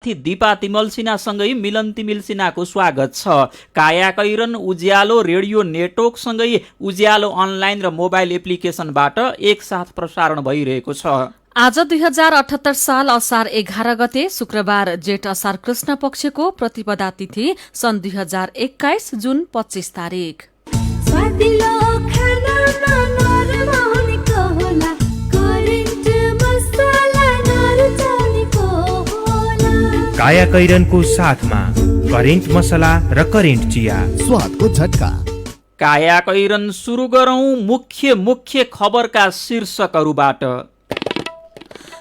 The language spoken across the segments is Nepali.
दिपा तिमल सिन्हासँगै मिलन तिमिल सिन्हाको स्वागत छ। काया कैरन उज्यालो रेडियो नेटवर्कसँगै उज्यालो अनलाइन र मोबाइल एप्लिकेसनबाट एकसाथ प्रसारण भइरहेको छ। आज 2078 साल असार 11 गते शुक्रबार जेठ असार कृष्ण पक्षको प्रतिपदा तिथि सन् 2021 जुन 25 तारिक। काया कैरनको साथमा करेन्ट मसला र करेन्ट चिया, स्वादको झट्का। काया कैरन सुरु गरौं मुख्य खबरका शीर्षकहरूबाट।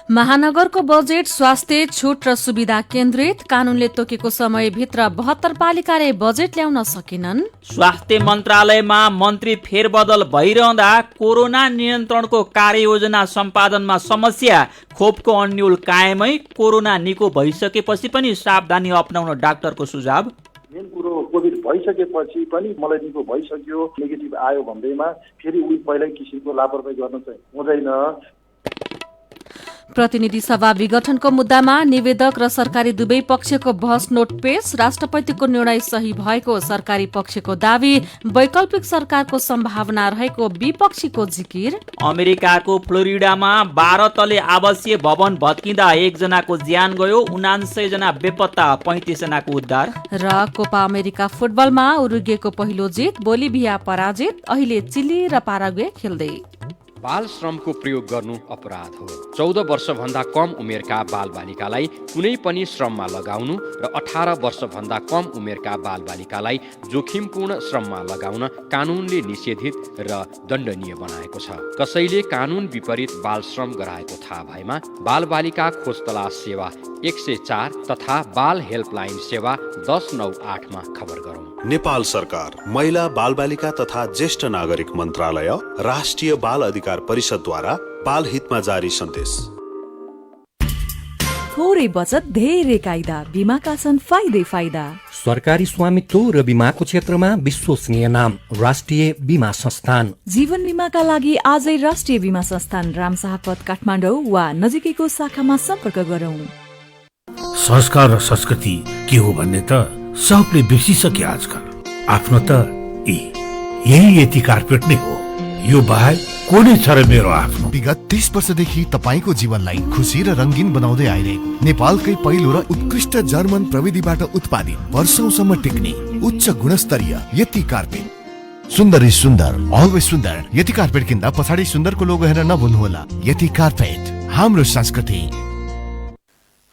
महानगरको बजेट स्वास्थ्य छुट र सुविधा केन्द्रित, कानूनले तोकेको समयभित्र 72 पालिकाले बजेट ल्याउन सकेनन्। स्वास्थ्य मन्त्रालयमा मन्त्री फेरबदल भइरहँदा कोरोना नियन्त्रणको कार्ययोजना सम्पादनमा समस्या, खोपको अन्यल कायमै, कोरोना निको भइसकेपछि पनि सावधानी अपनाउन डाक्टरको सुझाव। मेन कुरो कोभिड भइसकेपछि पनि मलाई निको भइसक्यो, नेगेटिभ आयो भन्दैमा फेरि उही पहिल्यै किसिमको लापरवाही गर्न चाहिँ हुँदैन। प्रतिनिधि सभा विघटनको मुद्दामा निवेदक र सरकारी दुवै पक्षको बहस नोट पेश, राष्ट्रपतिको निर्णय सही भएको सरकारी पक्षको दावी, वैकल्पिक सरकारको सम्भावना रहेको विपक्षीको जिकिर। अमेरिकाको फ्लोरिडामा 12 तले आवासीय भवन भत्किँदा 1 जनाको ज्यान गयो, 79 जना बेपत्ता, 35 जनाको उद्धार। र कोपा अमेरिका फुटबलमा उरुग्वेको पहिलो जित, बोलिभिया पराजित, अहिले चिली र पाराग्वे खेल्दै। बाल श्रमको प्रयोग गर्नु अपराध हो। 14 वर्षभन्दा कम उमेरका बालबालिकालाई कुनै पनि श्रममा लगाउनु र 18 वर्षभन्दा कम उमेरका बालबालिकालाई जोखिमपूर्ण श्रममा लगाउन कानूनले निषेधित र दण्डनीय बनाएको छ। कसैले कानून विपरीत बाल श्रम गराएको थाहा भएमा बालबालिका खोज तलास सेवा 104 तथा बाल हेल्पलाइन सेवा 1098 मा खबर गरौँ। नेपाल सरकार, महिला बालबालिका तथा ज्येष्ठ नागरिक मन्त्रालय, राष्ट्रिय बाल अधिकार परिषदद्वारा बाल हितमा जारी सन्देश। थोरै बचत धेरै कायदा, बीमाका छन् फाइदै फाइदा। सरकारी स्वामित्व र बीमाको क्षेत्रमा विश्वसनीय नाम राष्ट्रिय बीमा संस्थान। जीवन बीमाका लागि आजै राष्ट्रिय बीमा संस्थान रामशाहपथ काठमाडौँ वा नजिकैको शाखामा सम्पर्क गरौँ। संस्कार र संस्कृति के हो भन्ने त सबले बिर्सिसके आजकल। आफ्नो त यही यति कार्पेट नै हो, यो बाहेक को नै छ र मेरो आफ्नो। विगत 30 वर्षदेखि तपाईको जीवनलाई खुसी र रंगीन बनाउँदै आइरहेको नेपालकै पहिलो र उत्कृष्ट जर्मन प्रविधिबाट उत्पादित, वर्षौंसम्म टिक्ने उच्च गुणस्तरीय यति कार्पेट। सुन्दर इज सुन्दर, अलवेज सुन्दर। यति कार्पेट किन्दा पछाडि सुन्दरको लोगो हेरेर नभुल्नुहोला। यति कार्पेट हाम्रो संस्कृति।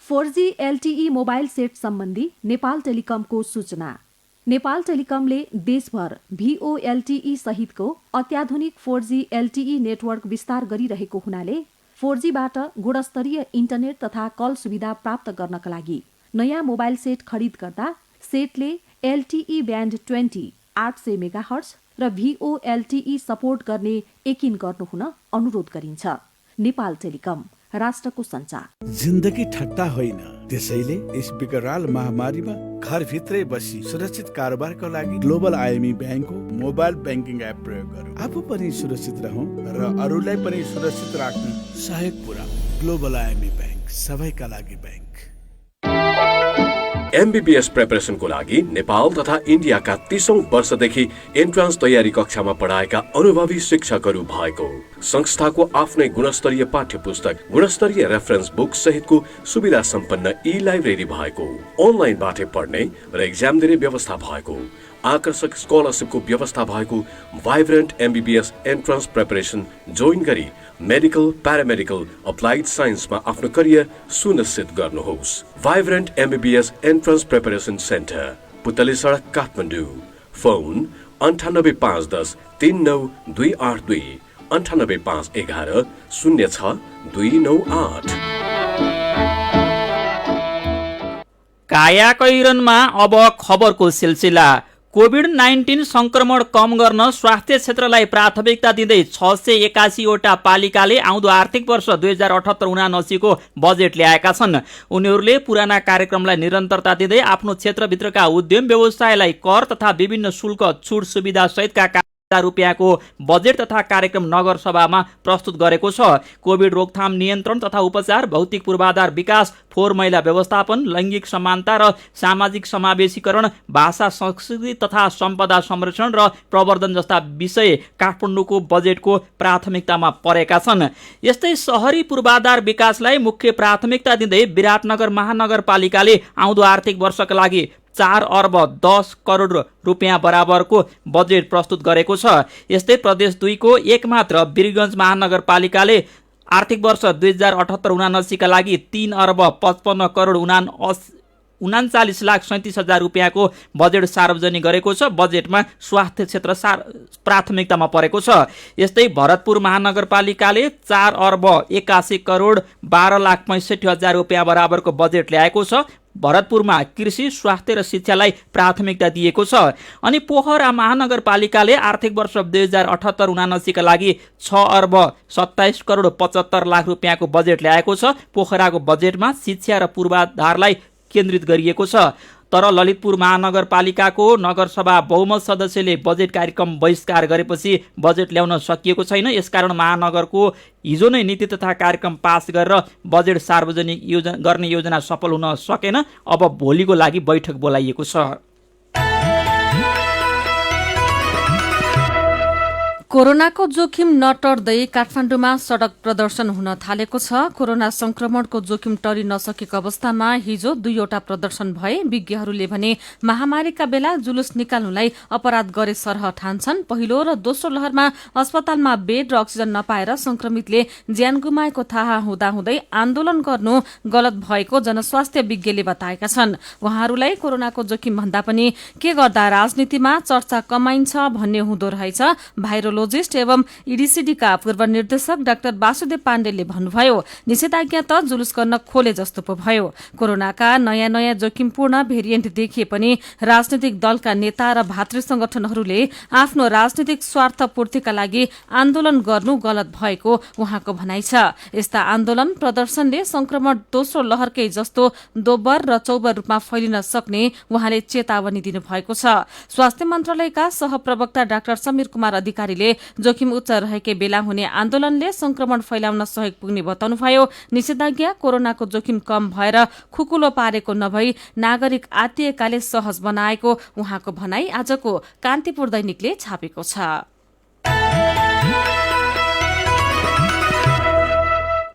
4G LTE मोबाइल सेट सम्बन्धी नेपाल टेलिकमको सूचना। नेपाल टेलिकमले देशभर VoLTE सहितको अत्याधुनिक 4G LTE नेटवर्क विस्तार गरिरहेको हुनाले 4Gबाट गुणस्तरीय इन्टरनेट तथा कल सुविधा प्राप्त गर्नका लागि नयाँ मोबाइल सेट खरिद गर्दा सेटले LTE ब्यान्ड 20 800 मेगाहर्ज र VoLTE सपोर्ट गर्ने यकिन गर्नुहुन अनुरोध गरिन्छ। नेपाल टेलिकम, राष्ट्रको सञ्चार। जिन्दगी ठट्टा होइन, त्यसैले यस विकराल महामारीमा घरभित्रै बसी सुरक्षित कारोबारको लागि ग्लोबल IME ब्याङ्कको मोबाइल ब्याङ्किङ एप प्रयोग गरौँ। आफू पनि सुरक्षित रहौँ र अरूलाई पनि सुरक्षित राख्न सहयोग पुर्याउँ। ग्लोबल IME ब्याङ्क, सबैका लागि ब्याङ्क। MBBS प्रिपरेसनको लागि नेपाल तथा इन्डियाका 30औं वर्षदेखि एन्ट्रान्स तयारी कक्षामा पढाएका अनुभवी शिक्षकहरू भएको संस्थाको आफ्नै गुणस्तरीय पाठ्य पुस्तक, गुणस्तरीय रेफरेन्स बुक सहितको सुविधा सम्पन्न ई-लाइब्रेरी भएको, अनलाइनबाटै पढ्ने र एक्जाम दिने व्यवस्था भएको, आकर्षक स्कलरसिपको व्यवस्था भएको vibrant MBBS entrance preparation join गरी मेडिकल, प्यारामेडिकल, अप्लाइड साइन्समा आफ्नो करियर सुनिश्चित गर्नुहोस्। Vibrant MBBS entrance preparation centre, पुतली सडक, काठमाडौँ। फोन 985110 39282 98511 06298। काया कैरनमा अब खबरको सिलसिला। कोभिड-19 संक्रमण कम गर्न स्वास्थ्य क्षेत्रलाई प्राथमिकता दिँदै 681 वटा पालिकाले आउँदो आर्थिक वर्ष 2078-79 को बजेट ल्याएका छन्। उनीहरूले पुराना कार्यक्रमलाई निरन्तरता दिँदै आफ्नो क्षेत्रभित्रका उद्यम व्यवसायलाई कर तथा विभिन्न शुल्क छुट सुविधा सहितका रुपियाँको बजेट तथा कार्यक्रम नगर सभामा प्रस्तुत गरेको छ। कोभिड रोकथाम, नियन्त्रण तथा उपचार, भौतिक पूर्वाधार विकास, फोहोर मैला व्यवस्थापन, लैङ्गिक समानता र सामाजिक समावेशीकरण, भाषा, संस्कृति तथा सम्पदा संरक्षण र प्रवर्धन जस्ता विषय काठमाडौँको बजेटको प्राथमिकतामा परेका छन्। यस्तै शहरी पूर्वाधार विकासलाई मुख्य प्राथमिकता दिँदै विराटनगर महानगरपालिकाले आउँदो आर्थिक वर्षका लागि 4 अर्ब 10 करोड रुपियाँ बराबरको बजेट प्रस्तुत गरेको छ। यस्तै प्रदेश 2 को एकमात्र वीरगञ्ज महानगरपालिकाले आर्थिक वर्ष 2078-79 का लागि 3 अर्ब 55 करोड 39,37,37,000 रुपियाँको बजेट सार्वजनिक गरेको छ। बजेटमा स्वास्थ्य क्षेत्र प्राथमिकतामा परेको छ। यस्तै भरतपुर महानगरपालिकाले 4 अर्ब 81 करोड 12,65,000 रुपियाँ बराबरको बजेट ल्याएको छ। भरतपुरमा कृषि, स्वास्थ्य र शिक्षालाई प्राथमिकता दिएको छ। अनि पोखरा महानगरपालिकाले आर्थिक वर्ष 2078-79 का लागि 6 अर्ब 27 करोड 75 लाख रुपियाँको बजेट ल्याएको छ। पोखराको बजेटमा शिक्षा र पूर्वाधारलाई केन्द्रित गरिएको छ। तर ललितपुर महानगरपालिकाको नगरसभा बहुमत सदस्यले बजेट कार्यक्रम बहिष्कार गरेपछि बजेट ल्याउन सकिएको छैन। यसकारण महानगरको हिजो नै नीति तथा कार्यक्रम पास गरेर बजेट सार्वजनिक गर्ने योजना सफल हुन सकेन। अब भोलिको लागि बैठक बोलाइएको छ। कोरोनाको जोखिम नटर्दै काठमाडौँमा सड़क प्रदर्शन हुन थालेको छ। कोरोना संक्रमणको जोखिम टरि नसकेको अवस्थामा हिजो 2वटा प्रदर्शन भए। विज्ञहरूले भने महामारीका बेला जुलुस निकाल्नुलाई अपराध गरे सरह ठान्छन्। पहिलो र दोस्रो लहरमा अस्पतालमा बेड र अक्सिजन नपाएर संक्रमितले ज्यान गुमाएको थाहा हुँदाहुँदै आन्दोलन गर्नु गलत भएको जनस्वास्थ्य विज्ञले बताएका छन्। उहाँहरूलाई कोरोनाको जोखिम भन्दा पनि के गर्दा राजनीतिमा चर्चा कमाइन्छ भन्ने हुँदो रहेछ। भाइरोलोजिस्ट एवं ईडीसीडीका पूर्व निर्देशक डाक्टर वासुदेव पाण्डेले भन्नुभयो, निषेधाज्ञा त जुलुस गर्न खोले जस्तो पो भयो। कोरोनाका नयाँ नयाँ जोखिमपूर्ण भेरिएन्ट देखिए पनि राजनीतिक दलका नेता र भातृ संगठनहरूले आफ्नो राजनीतिक स्वार्थ पूर्तिका लागि आन्दोलन गर्नु गलत भएको उहाँको भनाइ छ। यस्ता आन्दोलन प्रदर्शनले संक्रमण दोस्रो लहरकै जस्तो दोब्बर र चौबर रूपमा फैलिन सक्ने उहाँले चेतावनी दिनुभएको छ। स्वास्थ्य मन्त्रालयका सहप्रवक्ता डाक्टर समीर कुमार अधिकारीले जोखिम उच्च रहेकै बेला हुने आन्दोलनले संक्रमण फैलाउन सहयोग पुग्ने बताउनुभयो। निषेधाज्ञा कोरोनाको जोखिम कम भएर खुकुलो पारेको नभई नागरिक आत्तिएकाले सहज बनाएको उहाँको भनाई आजको कान्तिपुर दैनिकले छापेको छ।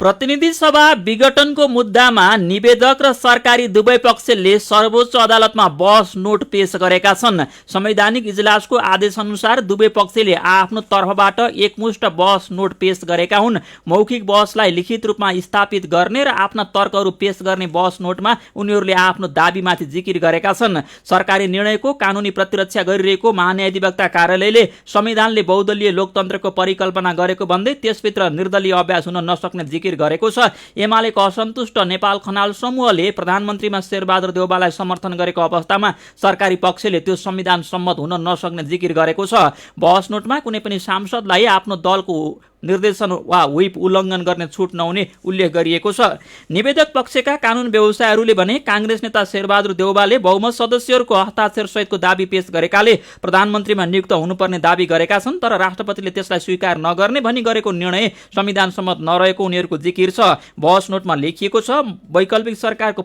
प्रतिनिधि सभा विघटनको मुद्दामा निवेदक र सरकारी दुवै पक्षले सर्वोच्च अदालतमा बहस नोट पेश गरेका छन्। संवैधानिक इजलासको आदेश अनुसार दुवै पक्षले आफ्नो तर्फबाट एकमुष्ट बहस नोट पेश गरेका हुन्। मौखिक बहसलाई लिखित रूपमा स्थापित गर्ने र आफ्ना तर्कहरू पेश गर्ने बहस नोटमा उनीहरूले आफ्नो दाबीमाथि जिकिर गरेका छन्। सरकारी निर्णयको कानूनी प्रतिरक्षा गरिरहेको महान्यायाधिवक्ता कार्यालयले संविधानले बहुदलीय लोकतन्त्रको परिकल्पना गरेको भन्दै त्यसभित्र निर्दलीय अभ्यास हुन नसक्ने जिकिर गरेको छ। एमालेको असन्तुष्ट नेपाल खनाल समूहले प्रधानमन्त्रीमा शेरबहादुर देउवालाई समर्थन गरेको अवस्थामा सरकारी पक्षले त्यो संविधान सम्मत हुन नसक्ने जिकिर गरेको छ। बहस नोटमा कुनै पनि सांसदलाई आफ्नो दलको निर्देशन वा व्हिप उल्लङ्घन गर्ने छुट नहुने उल्लेख गरिएको छ। निवेदक पक्षका कानून व्यवसायीहरूले भने कांग्रेस नेता शेरबहादुर देउवाले बहुमत सदस्यहरूको हस्ताक्षर सहितको दाबी पेश गरेकाले प्रधानमन्त्रीमा नियुक्त हुनुपर्ने दाबी गरेका छन्। तर राष्ट्रपतिले त्यसलाई स्वीकार नगर्ने भनी गरेको निर्णय संविधान सम्मत नरहेको उनीहरूको जिकिर छ। बहस नोटमा लेखिएको छ, वैकल्पिक सरकारको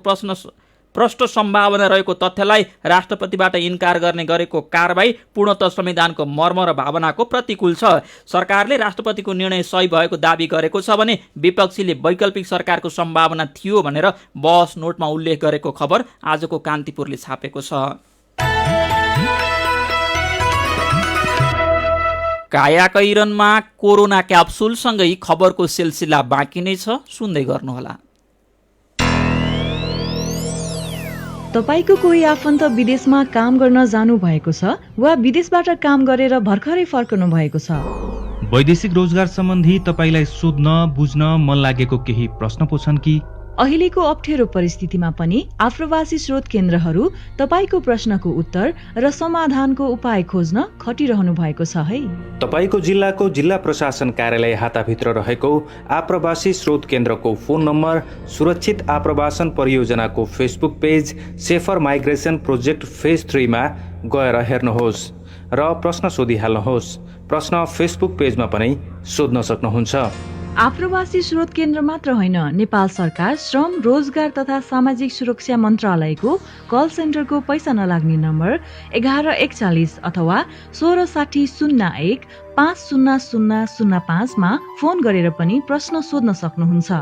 प्रष्ट सम्भावना रहेको तथ्यलाई राष्ट्रपतिबाट इन्कार गर्ने गरेको कारबाही पूर्णतः संविधानको मर्म र भावनाको प्रतिकूल छ। सरकारले राष्ट्रपतिको निर्णय सही भएको दाबी गरेको छ भने विपक्षीले वैकल्पिक सरकारको सम्भावना थियो भनेर बहस नोटमा उल्लेख गरेको खबर आजको कान्तिपुरले छापेको छ। कायाकैरनमा कोरोना क्याप्सुलसँगै खबरको सिलसिला बाँकी नै छ, सुन्दै गर्नुहोला। तपाईको कोही आफन्त विदेशमा काम गर्न जानु भएको छ वा विदेशबाट काम गरेर भर्खरै फर्कनु भएको छ? वैदेशिक रोजगार सम्बन्धी तपाईलाई सोध्न बुझ्न मन लागेको केही प्रश्न पो छन् कि? अहिलेको अप्ठ्यारो परिस्थितिमा पनि आप्रवासी स्रोत केन्द्रहरू तपाईको प्रश्नको उत्तर र समाधानको उपाय खोज्न खटिरहनु भएको छ है। तपाईको जिल्लाको जिल्ला प्रशासन कार्यालय हाताभित्र रहेको आप्रवासी स्रोत केन्द्रको फोन नम्बर, सुरक्षित आप्रवासन परियोजनाको Facebook page safer migration project phase 3 मा गएर हेर्नुहोस् र प्रश्न सोधिहाल्नुहोस्। प्रश्न फेसबुक पेजमा पनि सोध्न सक्नुहुन्छ। आप्रवासी स्रोत केन्द्र मात्र होइन, नेपाल सरकार श्रम रोजगार तथा सामाजिक सुरक्षा मन्त्रालयको कल सेन्टरको पैसा नलाग्ने नम्बर 1141 अथवा 166001 50005 मा फोन गरेर पनि प्रश्न सोध्न सक्नुहुन्छ।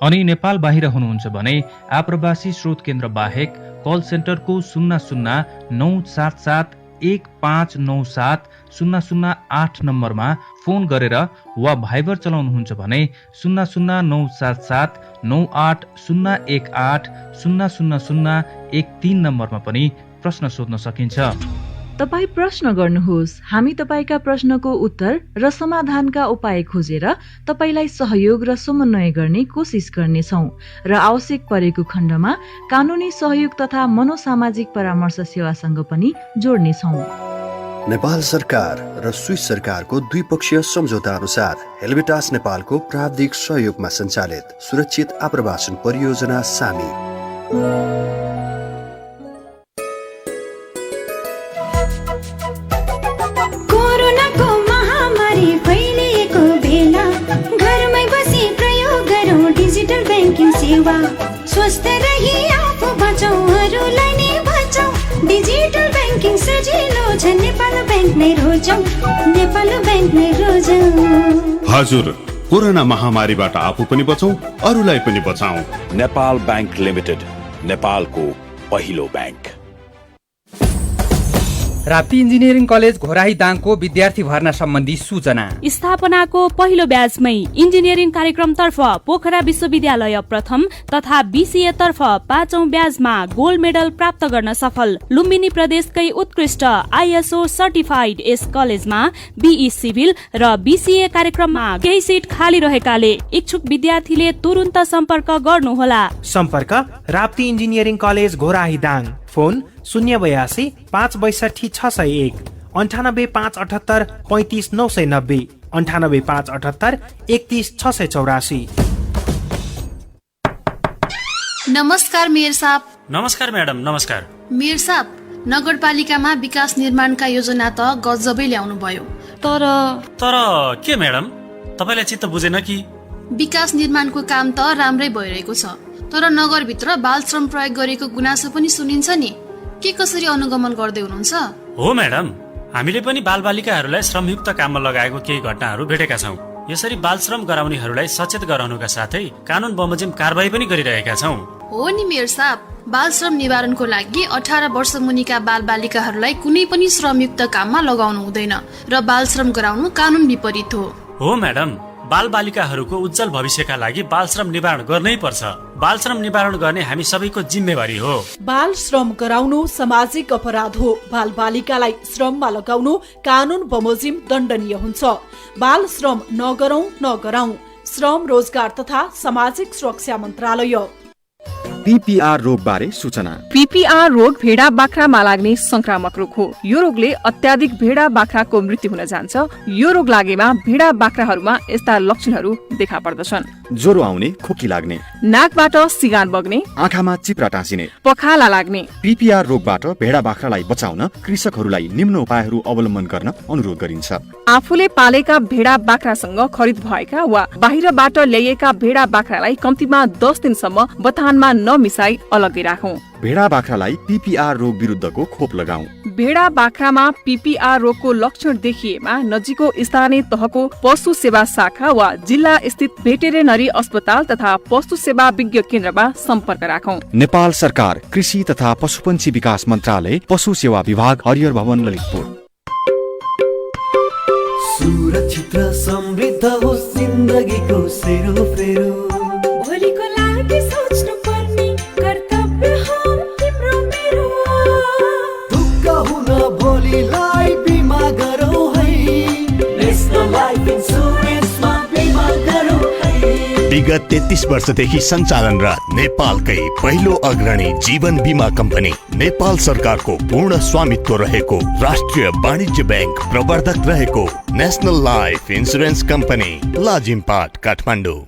अनि नेपाल बाहिर हुनुहुन्छ भने आप्रवासी स्रोत केन्द्र बाहेक कल सेन्टरको 009771 1597 008 नम्बरमा फोन गरेर वा भाइबर चलाउनुहुन्छ भने 00977 98018 00013 नम्बरमा पनि प्रश्न सोध्न सकिन्छ। तपाई प्रश्न गर्नुहोस्, हामी तपाईका प्रश्नको उत्तर र समाधानका उपाय खोजेर तपाईलाई सहयोग र समन्वय गर्ने कोसिस गर्नेछौँ र आवश्यक परेको खण्डमा कानुनी सहयोग तथा मनोसामाजिक परामर्श सेवासँग पनि जोड्नेछौँ। नेपाल सरकार र स्विस सरकारको द्विपक्षीय सम्झौता अनुसार हेल्वेटास नेपालको प्राविधिक सहयोगमा सञ्चालित सुरक्षित आप्रवासन परियोजना सामी। कोरोनाको महामारी फैलिएको बेला घरमै बसी प्रयोग गरौँ डिजिटल ब्याङ्किङ सेवा। स्वस्थ रही आफू बचाउ अरूलाई नै बचाउ। डिजिटल ब्याङ्किङ सजिलो छ, नेपाल ब्याङ्क नै रोजौँ, नेपाल ब्याङ्क नै रोजौँ। हजुर, कोरोना महामारीबाट आफू पनि बचौँ अरूलाई पनि बचाऊ। नेपाल ब्याङ्क लिमिटेड, नेपालको पहिलो bank. Rapti engineering college Ghorahi दाङको विद्यार्थी भर्ना सम्बन्धी सूचना। स्थापनाको पहिलो ब्याचमै इन्जिनियरिङ कार्यक्रमतर्फ पोखरा विश्वविद्यालय प्रथम तथा बीसीए तर्फ 5औं ब्याचमा गोल्ड मेडल प्राप्त गर्न सफल लुम्बिनी प्रदेशकै उत्कृष्ट आईएसओ सर्टिफाइड यस कलेजमा बीई सिभिल र बीसीए कार्यक्रममा केही सिट खाली रहेकाले इच्छुक विद्यार्थीले तुरुन्त सम्पर्क गर्नुहोला। सम्पर्क Rapti engineering college Ghorahi Dang, phone 082 562 601 98 578 35 990 98 578 31 684। नमस्कार मेयर साहब। नमस्कार म्याडम। नमस्कार मेयर साहब, नगरपालिकामा विकास निर्माणका योजना त गजबै ल्याउनु भयो, तर के म्याडम, तपाईलाई चित्त बुझेन कि? विकास निर्माणको काम त राम्रै भइरहेको छ, तर नगरभित्र बाल श्रम प्रयोग गरेको गुनासो पनि सुनिन्छ नि। के कसरी अनुगमन गर्दै हुनुहुन्छ? हो म्याडम, हामीले पनि बालबालिकाहरूलाई श्रमयुक्त काममा लगाएको केही घटनाहरू भेटेका छौँ। यसरी बाल श्रम गराउनेहरूलाई सचेत गराउनुका साथै कानुन बमोजिम कारबाही पनि गरिरहेका छौँ। हो नि मेयर साहब, बाल श्रम निवारणको लागि 18 वर्ष मुनिका बाल बालिकाहरूलाई कुनै पनि श्रमयुक्त काममा लगाउनु हुँदैन र बाल श्रम गराउनु कानुन विपरीत हो। हो म्याडम, बाल बालिकाहरूको उज्जवल भविष्यका लागि बाल श्रम निवारण गर्नै पर्छ। बाल श्रम निवारण गर्ने हामी सबैको जिम्मेवारी हो। बाल श्रम गराउनु सामाजिक अपराध हो। बाल बालिकालाई श्रममा लगाउनु कानुन बमोजिम दण्डनीय हुन्छ। बाल श्रम नगराउँ। श्रम रोजगार तथा सामाजिक सुरक्षा मन्त्रालय। पीपीआर रोग बारे सूचना। पीपीआर रोग भेडा बाख्रामा लाग्ने संक्रामक रोग हो। यो रोगले अत्याधिक भेडा बाख्राको मृत्यु हुन जान्छ। यो रोग लागेमा भेडा बाख्राहरूमा यस्ता लक्षणहरू देखा पर्दछन्: ज्वरो आउने, खोकी लाग्ने, नाकबाट सिगान बग्ने, आँखामा चिप्रा टाँसिने, पखाला लाग्ने। पीपीआर रोगबाट भेडा बाख्रालाई बचाउन कृषकहरूलाई निम्न उपायहरू अवलम्बन गर्न अनुरोध गरिन्छ। आफूले पालेका भेडा बाख्रासँग खरिद भएका वा बाहिरबाट ल्याइएका भेडा बाख्रालाई कम्तीमा 10 दिनसम्म बथानमा नमिसाई अलग्गै राखौं। भेडा बाख्रालाई पीपीआर रोग विरुद्धको खोप लगाऊ। भेडा बाख्रामा पीपीआर रोगको लक्षण देखिएमा नजिकको स्थानीय तहको पशु सेवा शाखा वा जिल्ला स्थित भेटेरिनरी अस्पताल तथा पशु सेवा विज्ञ केन्द्रमा सम्पर्क राखौं। नेपाल सरकार कृषि तथा पशुपन्छी विकास मन्त्रालय, पशु सेवा विभाग, हरियर भवन, ललितपुर। सुरक्षित र समृद्ध होस् जिन्दगीको सेरोफेरो, भोलिको लागि सोच्नु पर्ने कर्तव्य हो तिम्रो मेरो। ढुक्क हुन भोलिलाई बिमा गरौँ है, नेशनल लाइफ इन्स्योरेन्समा बिमा गरौँ है। विगत 33 वर्षदेखि सञ्चालनरत नेपालकै पहिलो अग्रणी जीवन बिमा कम्पनी, नेपाल सरकारको पूर्ण स्वामित्व रहेको राष्ट्रिय वाणिज्य ब्याङ्क प्रवर्धक रहेको national life insurance company, Lazimpat, Kathmandu.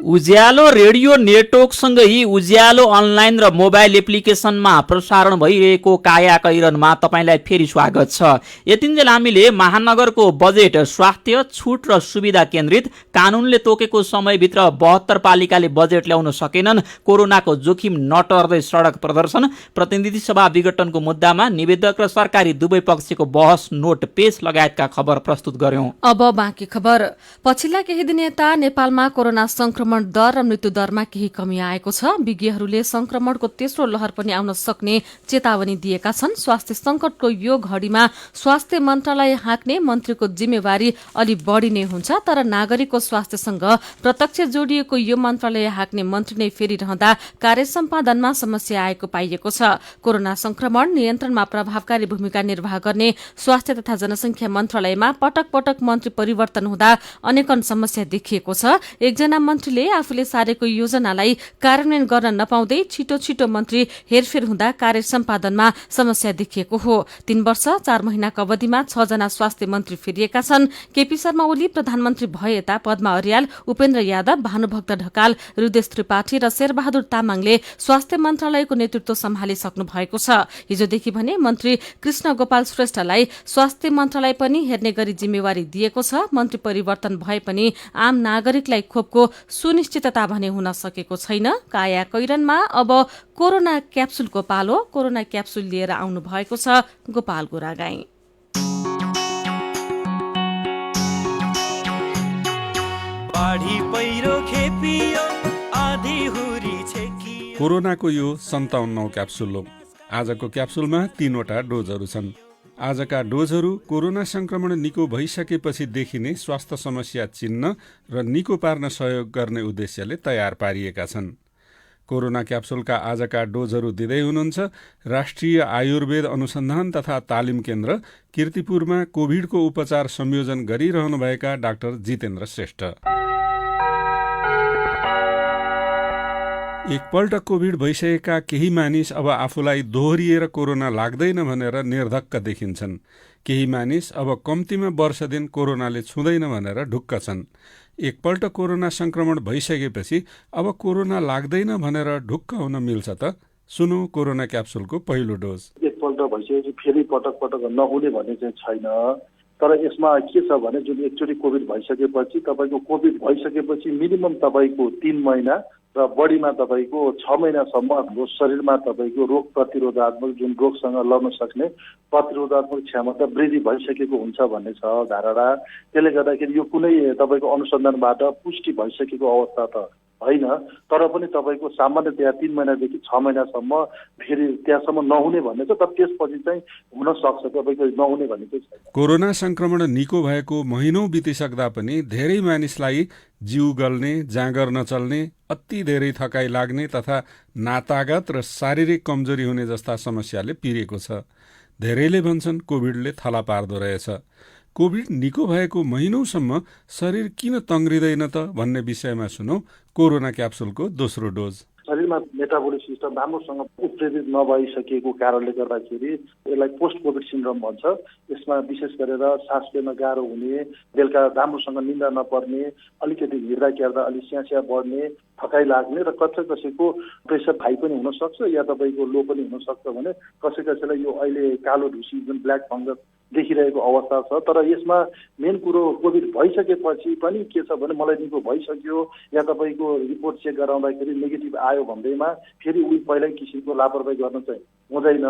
Ujyaalo radio नेटवर्कसँगै उज्यालो अनलाइन र मोबाइल एप्लिकेसनमा प्रसारण भइरहेको काया कैरनमा तपाईँलाई फेरि स्वागत छ। यतिन्जेल हामीले महानगरको बजेट स्वास्थ्य छुट र सुविधा केन्द्रित, कानूनले तोकेको समयभित्र 72 पालिकाले बजेट ल्याउन सकेनन्, कोरोनाको जोखिम नटर्दै सडक प्रदर्शन, प्रतिनिधि सभा विघटनको मुद्दामा निवेदक र सरकारी दुवै पक्षको बहस नोट पेश लगायतका खबर प्रस्तुत गर्यौं। अब बाँकी खबर। पछिल्ला केही दिन यता नेपालमा कोरोना संक्रमण दर र मृत्यु दरमा केही कमी आएको छ। विज्ञहरूले संक्रमणको तेस्रो लहर पनि आउन सक्ने चेतावनी दिएका छन्। स्वास्थ्य संकटको यो घडीमा स्वास्थ्य मन्त्रालय हाँक्ने मन्त्रीको जिम्मेवारी अलि बढी नै हुन्छ, तर नागरिकको स्वास्थ्यसँग प्रत्यक्ष जोडिएको यो मन्त्रालय हाँक्ने मन्त्री नै फेरि रहँदा कार्य सम्पादनमा समस्या आएको पाइएको छ। कोरोना संक्रमण नियन्त्रणमा प्रभावकारी भूमिका निर्वाह गर्ने स्वास्थ्य तथा जनसंख्या मन्त्रालयमा पटक पटक मन्त्री परिवर्तन हुँदा अनेकन समस्या देखिएको छ। एकजना मन्त्रीले आफूले सारेको योजनालाई कार्यान्वयन गर्न नपाउँदै छिटो छिटो मन्त्री हेरफेर हुँदा कार्य सम्पादनमा समस्या देखिएको हो। 3 वर्ष 4 महिनाको अवधिमा 6 जना स्वास्थ्य मन्त्री फेरिएका छन्। केपी शर्मा ओली प्रधानमन्त्री भए यता पद्मा अर्याल, उपेन्द्र यादव, भानुभक्त ढकाल, रुदेश त्रिपाठी र शेरबहादुर तामाङले स्वास्थ्य मन्त्रालयको नेतृत्व सम्हालिसक्नु भएको छ। हिजोदेखि भने मन्त्री कृष्ण गोपाल श्रेष्ठलाई स्वास्थ्य मन्त्रालय पनि हेर्ने गरी जिम्मेवारी दिएको छ। मन्त्री परिवर्तन भए पनि आम नागरिकलाई खोपको सुनिश्चितता भने हुन सकेको छैन। काया कैरनमा अब कोरोना क्याप्सुलको पालो। कोरोना क्याप्सुल लिएर आउनु भएको छ गोपाल गोरागाई। कोरोनाको यो 57औं क्याप्सुल हो। आजको क्याप्सुलमा 3 वटा डोजहरू छन्। आजका डोजहरू कोरोना संक्रमण निको भइसकेपछि देखिने स्वास्थ्य समस्या चिन्न र निको पार्न सहयोग गर्ने उद्देश्यले तयार पारिएका छन्। कोरोना क्याप्सुलका आजका डोजहरू दिँदै हुनुहुन्छ राष्ट्रिय आयुर्वेद अनुसन्धान तथा तालिम केन्द्र कीर्तिपुरमा कोभिडको उपचार संयोजन गरिरहनुभएका डाक्टर जितेन्द्र श्रेष्ठ। एकपल्ट कोभिड भइसकेका केही मानिस अब आफूलाई दोहोरिएर कोरोना लाग्दैन भनेर निर्धक्क देखिन्छन्। केही मानिस अब कम्तीमा वर्ष दिन कोरोनाले छुँदैन भनेर ढुक्क छन्। एकपल्ट कोरोना संक्रमण भइसकेपछि अब कोरोना लाग्दैन भनेर ढुक्क हुन मिल्छ त? सुनौ कोरोना क्याप्सुलको पहिलो डोज। एकपल्ट भइसकेपछि फेरि पटक पटक नहुने भन्ने चाहिँ छैन, तर यसमा के छ भने जुन एकचोटि कोभिड भइसकेपछि तपाईँको कोभिड भइसकेपछि मिनिमम तपाईँको 3 महिना र बढीमा तपाईँको 6 महिनासम्म हाम्रो शरीरमा तपाईँको रोग प्रतिरोधात्मक जुन रोगसँग लड्न सक्ने प्रतिरोधात्मक क्षमता वृद्धि भइसकेको हुन्छ भन्ने छ धारणा। त्यसले गर्दाखेरि यो कुनै तपाईँको अनुसन्धानबाट पुष्टि भइसकेको अवस्था त होइन, तर पनि तपाईँको सामान्यतया 3 महिनादेखि 6 महिनासम्म फेरि त्यहाँसम्म नहुने भन्ने छ, तर त्यसपछि चाहिँ हुन सक्छ तपाईँको नहुने भन्ने चाहिँ छैन। कोरोना संक्रमण निको भएको महिनौं बितिसक्दा पनि धेरै मानिसलाई जिउ गल्ने, जाँगर नचल्ने, अति धेरै थकाइ लाग्ने तथा नातागत र शारीरिक कमजोरी हुने जस्ता समस्याले पिरेको छ। धेरैले भन्छन् कोभिडले थला पार्दो रहेछ। कोभिड निको भएको महिनौसम्म शरीर किन तङ्ग्रिँदैन त भन्ने विषयमा सुनौ कोरोना क्याप्सुलको दोस्रो डोज। शरीरमा मेटाबोलिक सिस्टम राम्रोसँग उत्प्रेरित नभइसकेको कारणले गर्दाखेरि यसलाई पोस्ट कोभिड सिन्ड्रोम भन्छ। यसमा विशेष गरेर सास फेर्न गाह्रो हुने, बेलुका राम्रोसँग निन्द्रा नपर्ने, अलिकति हिँड्दा केर्दा अलिक स्यास्या बढ्ने, थकाइ लाग्ने र कसैको प्रेसर हाई पनि हुन सक्छ या तपाईँको लो पनि हुन सक्छ भने कसैलाई यो अहिले कालो ढुसी जुन ब्ल्याक फङ्गस देखिरहेको अवस्था छ। तर यसमा मेन कुरो कोभिड भइसकेपछि पनि के छ भने मलाई निको भइसक्यो या तपाईँको रिपोर्ट चेक गराउँदाखेरि नेगेटिभ आयो भन्दैमा फेरि उही पहिल्यै किसिमको लापरवाही गर्न चाहिँ हुँदैन।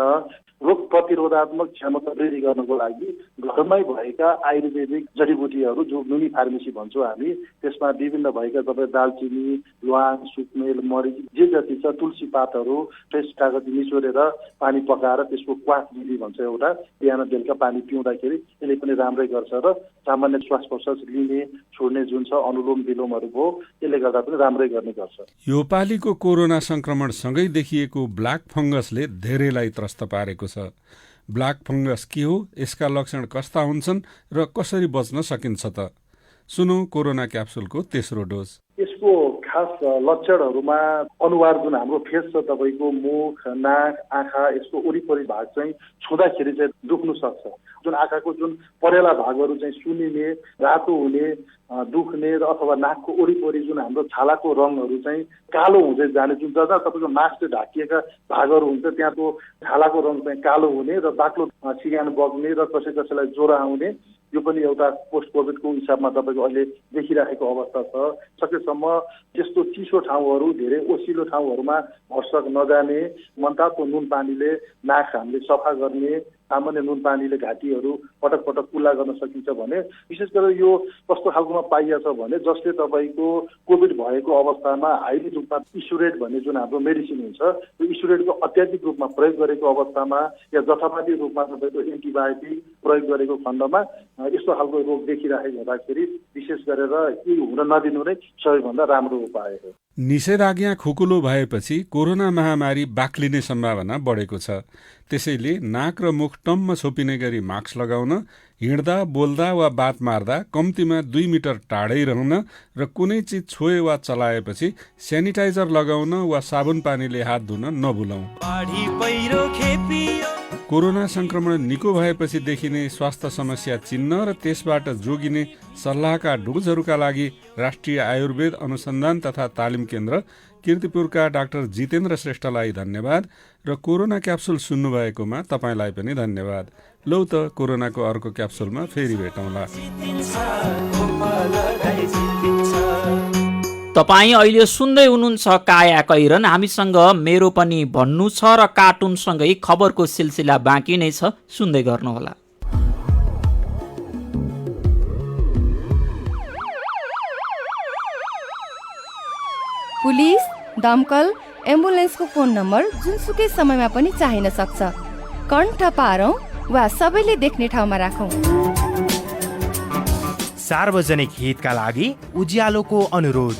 रोग प्रतिरोधात्मक क्षमता वृद्धि गर्नको लागि घरमै भएका आयुर्वेदिक जडीबुटीहरू जो नुनी फार्मेसी भन्छौँ हामी, त्यसमा विभिन्न भएका तपाईँ दालचिनी, ल्वाङ, सुकमेल, मरिच जे जति छ तुलसी पातहरू फ्रेस कागज निचोरेर पानी पकाएर त्यसको क्वाथ विधि भन्छ एउटा, बिहान बेलुका पानी पिउँदाखेरि यसले पनि राम्रै गर्छ र सामान्य श्वास प्रश्वास लिने छोड्ने जुन छ अनुलोम विलोमहरू भयो यसले गर्दा पनि राम्रै गर्ने गर्छ। यो पालिको कोरोना संक्रमण सँगै देखिएको ब्ल्याक फङ्गसले धेरैलाई त्रस्त पारेको छ। ब्ल्याक फङ्गस के हो, यसका लक्षण कस्ता हुन्छन् र कसरी बच्न सकिन्छ त? सुनौ कोरोना क्याप्सुलको तेस्रो डोज। यसको खास लक्षणहरूमा अनुहार जुन हाम्रो फेस छ तपाईँको मुख नाक आँखा यसको वरिपरि भाग चाहिँ छुँदाखेरि चाहिँ दुख्नु सक्छ। जुन आँखाको जुन परेला भागहरू चाहिँ सुनिने रातो हुने दुख्ने र अथवा नाकको वरिपरि जुन हाम्रो छालाको रङहरू चाहिँ कालो हुँदै जाने जुन जहाँ तपाईँको नाकले ढाकिएका भागहरू हुन्छ त्यहाँको छालाको रङ चाहिँ कालो हुने र बाक्लो सिगान बग्ने र कसैलाई ज्वरो आउने यो पनि एउटा पोस्ट कोभिडको हिसाबमा तपाईँको अहिले देखिराखेको अवस्था छ। सकेसम्म त्यस्तो चिसो ठाउँहरू धेरै ओसिलो ठाउँहरूमा भर्सक नजाने, मनतातो नुन पानीले नाक हामीले सफा गर्ने, सामान्य नुन पानीले घाँटीहरू पटक पटक कुल्ला गर्न सकिन्छ भने विशेष गरेर यो कस्तो खालकोमा पाइएको छ भने जसले तपाईँको कोभिड भएको अवस्थामा हाइली रूपमा इस्युरेट भन्ने जुन हाम्रो मेडिसिन हुन्छ त्यो इस्युरेटको अत्याधिक रूपमा प्रयोग गरेको अवस्थामा या जथापाती रूपमा तपाईँको एन्टिबायोटिक प्रयोग गरेको खण्डमा यस्तो खालको रोग देखिराखेको हुँदाखेरि विशेष गरेर यी हुन नदिनु नै सबैभन्दा राम्रो उपाय हो। निषेधाज्ञा खुकुलो भएपछि कोरोना महामारी बाक्लिने सम्भावना बढेको छ। त्यसैले नाक र मुख टम्म छोपिने गरी मास्क लगाउन, हिँड्दा बोल्दा वा बात मार्दा कम्तीमा 2 मिटर टाढै रहन र कुनै चिज छोए वा चलाएपछि सेनिटाइजर लगाउन वा साबुन पानीले हात धुन नभुलौं। कोरोना संक्रमण निको भएपछि देखिने स्वास्थ्य समस्या चिन्ह र त्यसबाट जोगिने सल्लाहका डोजहरूका लागि राष्ट्रिय आयुर्वेद अनुसन्धान तथा तालिम केन्द्र कीर्तिपुरका डाक्टर जितेन्द्र श्रेष्ठलाई धन्यवाद र कोरोना क्याप्सुल सुन्नुभएकोमा तपाईँलाई पनि धन्यवाद। लौ त कोरोनाको अर्को क्याप्सुलमा फेरि भेटौँला। तपाईँ अहिले सुन्दै हुनुहुन्छ काया कैरन। हामीसँग मेरो पनि भन्नु छ र कार्टुनसँगै खबरको सिलसिला बाँकी नै छ, सुन्दै गर्नुहोला। पुलिस, दमकल, एम्बुलेन्सको फोन नम्बर जुनसुकै समयमा पनि चाहिन सक्छ। कण्ठ पारौँ वा सबैले देख्ने ठाउँमा राखौँ। सार्वजनिक हितका लागि उज्यालोको अनुरोध।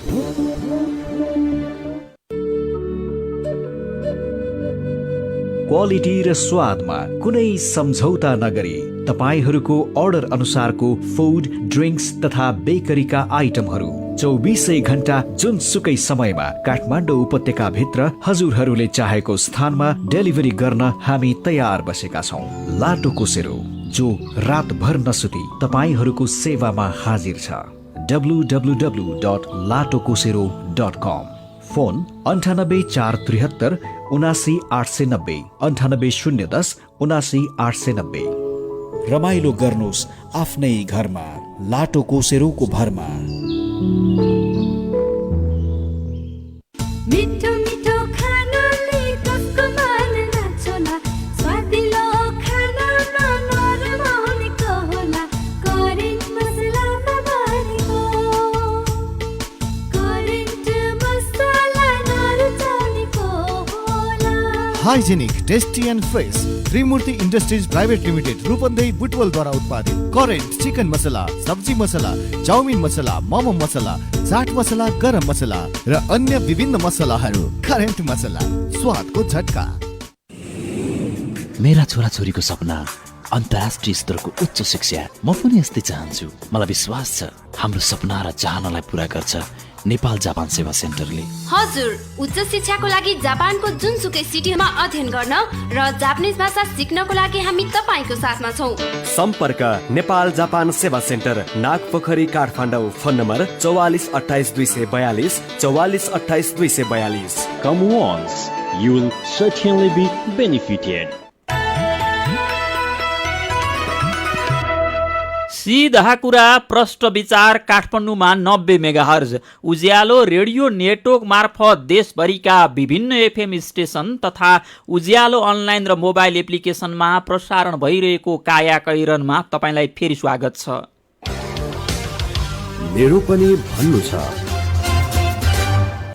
क्वालिटी र स्वादमा कुनै सम्झौता नगरी तपाईहरूको अर्डर अनुसारको फुड, ड्रिङ्क्स तथा बेकरीका आइटमहरू 24 घण्टा जुनसुकै समयमा काठमाडौँ उपत्यका भित्र हजुरहरूले चाहेको स्थानमा डेलिभरी गर्न हामी तयार बसेका छौँ। लाटो कोसेरो, जो रातभर नसुती तपाईहरूको सेवामा हाजिर छ। www.latokosero.com। फोन 98 473 79890 98 010 79890। रमाइलो गर्नुहोस् आफ्नै घरमा, लाटो कोसेरोको भरमा। मिठो मिठो खानाले कसको मन नाच्ला, स्वादिलो खानामा नरमा हुनेको होला, करेन्ट मसलामा बनेको, करेन्ट मसला नरुचाउनेको होला। Hygienic, tasty and fresh Trimurti industries private limited Rupandehi बुटवलद्वारा उत्पादित करेन्ट चिकन मसला, सब्जी मसला, चाउमिन मसला, मोमो मसला, चाट मसला, गरम मसला र अन्य विभिन्न मसलाहरू। करेन्ट मसला, स्वादको झट्का। मेरा छोराछोरीको सपना अन्तर्राष्ट्रिय स्तरको उच्च शिक्षा। म पनि यस्तै चाहन्छु। मलाई विश्वास छ हाम्रो सपना र चाहनालाई पूरा गर्छ नेपाल जापान सेवा सेन्टरले। हजुर, उच्च शिक्षाको लागि जापानको जुनसुकै सिटीमा अध्ययन गर्न र जापानिज भाषा सिक्नको लागि हामी तपाईको साथमा छौं। सम्पर्क Nepal Japan Sewa centre, Nagpokhari, Kathmandu. Phone number 44 28 242 44 28 242। Come once, you will certainly be benefited. सीधा कुरा, प्रश्न विचार काठमाडौँमा 90 मेगाहर्ज उज्यालो रेडियो नेटवर्क मार्फत देशभरिका विभिन्न एफएम स्टेशन तथा उज्यालो अनलाइन र मोबाइल एप्लिकेसनमा प्रसारण भइरहेको काया कैरनमा तपाईलाई फेरि स्वागत छ। मेरो पनि भन्नु छ।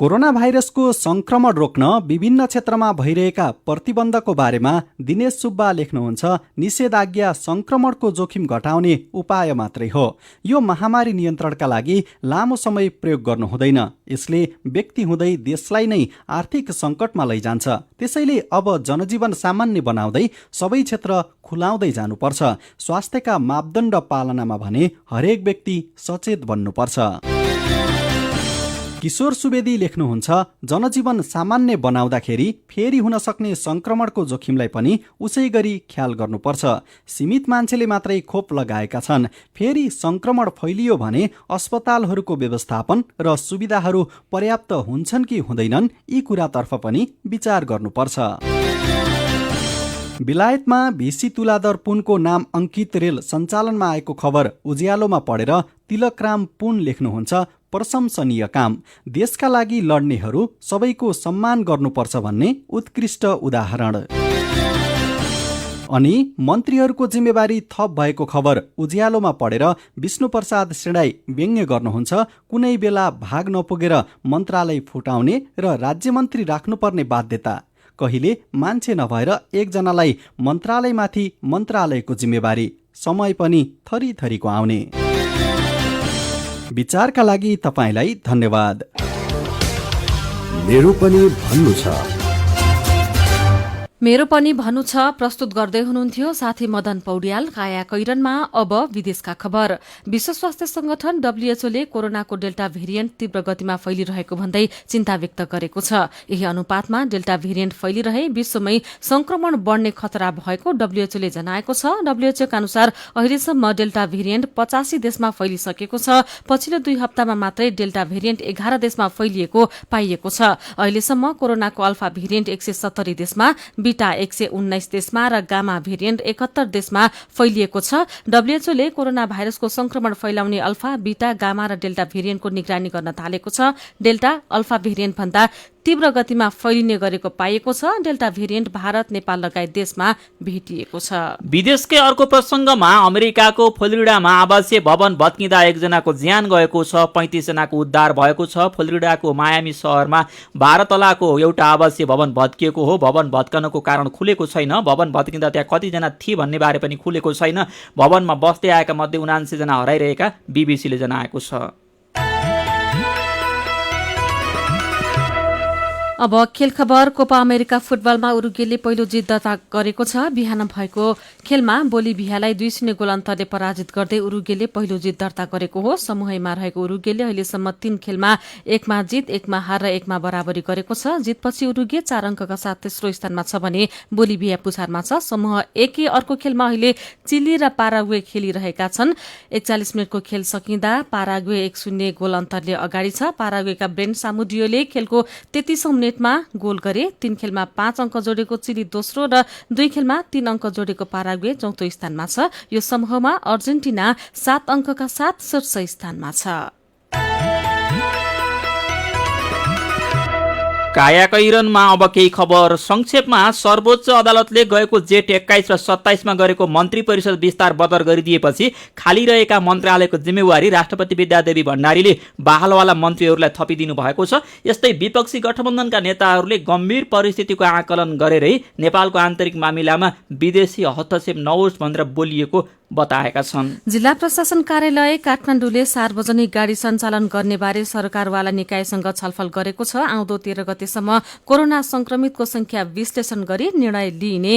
कोरोना भाइरसको संक्रमण रोक्न विभिन्न क्षेत्रमा भइरहेका प्रतिबन्धको बारेमा दिनेश सुब्बा लेख्नुहुन्छ। निषेधाज्ञा संक्रमणको जोखिम घटाउने उपाय मात्रै हो। यो महामारी नियन्त्रणका लागि लामो समय प्रयोग गर्नु हुँदैन। यसले व्यक्ति हुँदै देशलाई नै आर्थिक सङ्कटमा लैजान्छ। त्यसैले अब जनजीवन सामान्य बनाउँदै सबै क्षेत्र खुलाउँदै जानुपर्छ। स्वास्थ्यका मापदण्ड पालनामा भने हरेक व्यक्ति सचेत बन्नुपर्छ। किशोर सुवेदी लेख्नुहुन्छ जनजीवन सामान्य बनाउँदाखेरि फेरि हुन सक्ने संक्रमणको जोखिमलाई पनि उसै गरी ख्याल गर्नुपर्छ। सीमित मान्छेले मात्रै खोप लगाएका छन्, फेरि संक्रमण फैलियो भने अस्पतालहरूको व्यवस्थापन र सुविधाहरू पर्याप्त हुन्छन् कि हुँदैनन्, यी कुरातर्फ पनि विचार गर्नुपर्छ। बेलायतमा भिसी तुलादर पुनको नाम अङ्कित रेल सञ्चालनमा आएको खबर उज्यालोमा पढेर तिलकराम पुन लेख्नुहुन्छ प्रशंसनीय काम, देशका लागि लड्नेहरू सबैको सम्मान गर्नुपर्छ भन्ने उत्कृष्ट उदाहरण। अनि मन्त्रीहरूको जिम्मेवारी थप भएको खबर उज्यालोमा पढेर विष्णुप्रसाद सेडाई व्यङ्ग्य गर्नुहुन्छ कुनै बेला भाग नपुगेर मन्त्रालय फुटाउने र राज्यमन्त्री राख्नुपर्ने बाध्यता, कहिले मान्छे नभएर एकजनालाई मन्त्रालयमाथि मन्त्रालयको जिम्मेवारी, समय पनि थरीथरीको आउने। विचारका लागि तपाईलाई धन्यवाद। मेरो पनि भन्नु छ। मेरो पनि भन्नु छ प्रस्तुत गर्दै हुनुहुन्थ्यो साथी मदन पौड्याल। काया कैरनमा अब विदेशका खबर। विश्व स्वास्थ्य संगठन डब्ल्युएचओले कोरोनाको डेल्टा भेरिएन्ट तीव्र गतिमा फैलिरहेको भन्दै चिन्ता व्यक्त गरेको छ। यही अनुपातमा डेल्टा भेरिएन्ट फैलिरहे विश्वमै संक्रमण बढ्ने खतरा भएको डब्ल्युएचओले जनाएको छ। डब्ल्युएचओका अनुसार अहिलेसम्म डेल्टा भेरिएन्ट 85 देशमा फैलिसकेको छ। पछिल्लो 2 हप्तामा मात्रै डेल्टा भेरिएन्ट 11 देशमा फैलिएको पाइएको छ। अहिलेसम्म कोरोनाको अल्फा भेरिएन्ट 170 देशमा, बीटा 119 देशमा र गामा भेरिएन्ट 71 देशमा फैलिएको छ। डब्ल्युएचओले कोरोना भाइरसको संक्रमण फैलाउने अल्फा, बीटा, गामा र डेल्टा भेरिएन्टको निगरानी गर्न थालेको छ। डेल्टा अल्फा भेरिएन्ट भन्दा तीव्र गतिमा फैलिने गरेको पाइएको छ। डेल्टा भेरिएन्ट भारत, नेपाल लगायत देशमा भेटिएको छ। विदेशकै अर्को प्रसंगमा अमेरिकाको फ्लोरिडामा आवासीय भवन भत्किँदा एकजनाको ज्यान गएको छ, 35 जनाको उद्धार भएको छ। फ्लोरिडाको मायामी शहरमा 12 तलाको एउटा आवासीय भवन भत्किएको हो। भवन भत्कनको कारण खुलेको छैन। भवन भत्किँदा त्यहाँ कतिजना थिए भन्ने बारे पनि खुलेको छैन। भवनमा बस्दै आएका मध्ये 79 जना हराइरहेका बीबीसीले जनाएको छ। अब खेल खबर। कोपा अमेरिका फुटबलमा उरुग्वेले पहिलो जित दर्ता गरेको छ। बिहान भएको खेलमा बोलिभियालाई 2-0 गोल अन्तरले पराजित गर्दै उरुग्वेले पहिलो जित दर्ता गरेको हो। समूहमा रहेको उरुग्वेले अहिलेसम्म 3 खेलमा 1मा जित, 1मा हार र 1मा बराबरी गरेको छ। जितपछि उरुग्वे 4 अङ्कका साथ तेस्रो स्थानमा छ भने बोलिभिया पुछारमा छ। समूह 1 अर्को खेलमा अहिले चिली र पाराग्वे खेलिरहेका छन्। 41 मिनटको खेल सकिँदा पाराग्वे 1-0 गोल अन्तरले अगाडि छ। पाराग्वेका ब्रेन सामुडियोले खेलको 33औं मिनेटमा गोल गरे। 3 खेलमा 5 अङ्क जोडेको चिली दोस्रो र 2 खेलमा 3 अङ्क जोडेको पाराग्वे चौथो स्थानमा छ। यो समूहमा अर्जेन्टिना 7 अङ्कका साथ शीर्ष स्थानमा छ। काया कैरनमा अब केही खबर संक्षेपमा। सर्वोच्च अदालतले गएको जेठ 21 र 27 मा गरेको मन्त्री परिषद विस्तार बदर गरिदिएपछि खाली रहेका मन्त्रालयको जिम्मेवारी राष्ट्रपति विद्यादेवी भण्डारीले बहालवाला मन्त्रीहरूलाई थपिदिनु भएको छ। यस्तै विपक्षी गठबन्धनका नेताहरूले गम्भीर परिस्थितिको आकलन गरेरै नेपालको आन्तरिक मामिलामा विदेशी हस्तक्षेप नहोस् भनेर बोलिएको बताएका छन्। जिल्ला प्रशासन कार्यालय काठमाडौँले सार्वजनिक गाडी सञ्चालन गर्ने बारे सरकारवाला निकायसँग छलफल गरेको छ। आउँदो 13 गतेसम्म कोरोना संक्रमितको संख्या विश्लेषण गरी निर्णय लिइने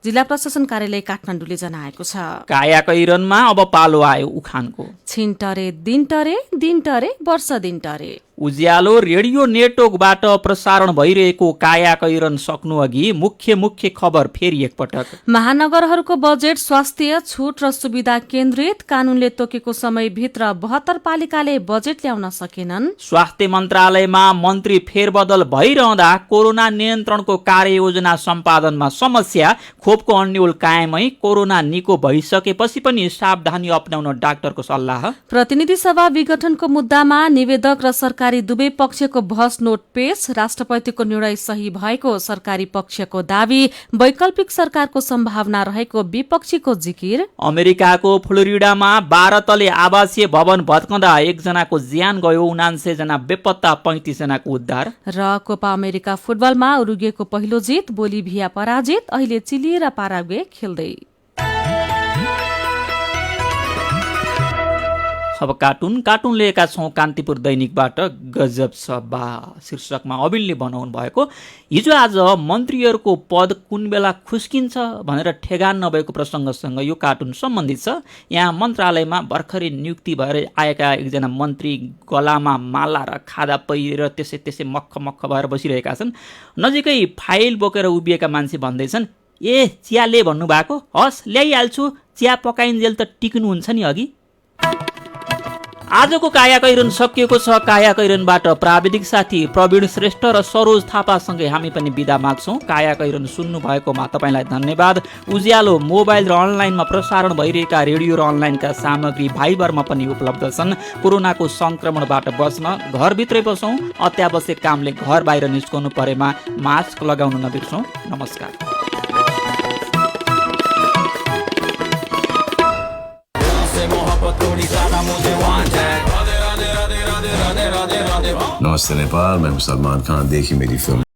जिल्ला प्रशासन कार्यालय काठमाडौँले जनाएको छ। काया कैरनमा अब पालो आयो उखानको। छिनटरे दिन टरे, दिन टरे वर्ष दिन टरे। उज्यालो रेडियो नेटवर्कबाट प्रसारण भइरहेको काया कैरन सक्नु अघि मुख्य खबर फेरि एकपटक। महानगरहरूको बजेट स्वास्थ्य छुट र सुविधा केन्द्रित। कानूनले तोकेको समयभित्र 72 पालिकाले बजेट ल्याउन सकेनन्। स्वास्थ्य मन्त्रालयमा मन्त्री फेरबदल भइरहँदा कोरोना नियन्त्रणको कार्ययोजना सम्पादनमा समस्या। खोपको अन्यल कायमै, कोरोना निको भइसकेपछि पनि सावधानी अपनाउन डाक्टरको सल्लाह। प्रतिनिधि सभा विघटनको मुद्दामा निवेदक र सरकारी दुवै पक्षको बहस नोट पेश। राष्ट्रपतिको निर्णय सही भएको सरकारी पक्षको दावी। वैकल्पिक सरकारको सम्भावना रहेको विपक्षीको जिकिर। अमेरिकाको फ्लोरिडामा 12 तले आवासीय भवन भत्कँदा एकजनाको ज्यान गयो, 79 जना बेपत्ता, 35 जनाको उद्धार। र कोपा अमेरिका फुटबलमा उरुग्वेको पहिलो जित, बोलिभिया पराजित। अहिले चिली र पाराग्वे खेल्दै। अब कार्टुन लिएका छौँ कान्तिपुर दैनिकबाट। गजब छ बा शीर्षकमा अविनले बनाउनु भएको। हिजो आज मन्त्रीहरूको पद कुन बेला खुस्किन्छ भनेर ठेगान नभएको प्रसङ्गसँग यो कार्टुन सम्बन्धित छ। यहाँ मन्त्रालयमा भर्खरै नियुक्ति भएर आएका एकजना मन्त्री गलामा माला र खादा पहिरेर त्यसै मक्ख भएर बसिरहेका छन्। नजिकै फाइल बोकेर उभिएका मान्छे भन्दैछन्, ए चियाले भन्नुभएको, हस् ल्याइहाल्छु, चिया पकाइन्जेल त टिक्नुहुन्छ नि अघि। आजको काया कैरन सकिएको छ। काया कैरनबाट प्राविधिक साथी प्रवीण श्रेष्ठ र सरोज थापासँगै हामी पनि बिदा माग्छौँ। काया कैरन सुन्नु भएकोमा तपाईँलाई धन्यवाद। उज्यालो मोबाइल र अनलाइनमा प्रसारण भइरहेका रेडियो र अनलाइनका सामग्री भाइबरमा पनि उपलब्ध छन्। कोरोनाको सङ्क्रमणबाट बच्न घरभित्रै बसौँ। अत्यावश्यक कामले घर बाहिर निस्कनु परेमा मास्क लगाउन नबिर्सौँ। नमस्कार। नमस्ते नेपाल, मैं हूं सलमान खान। देखिए मेरी फिल्म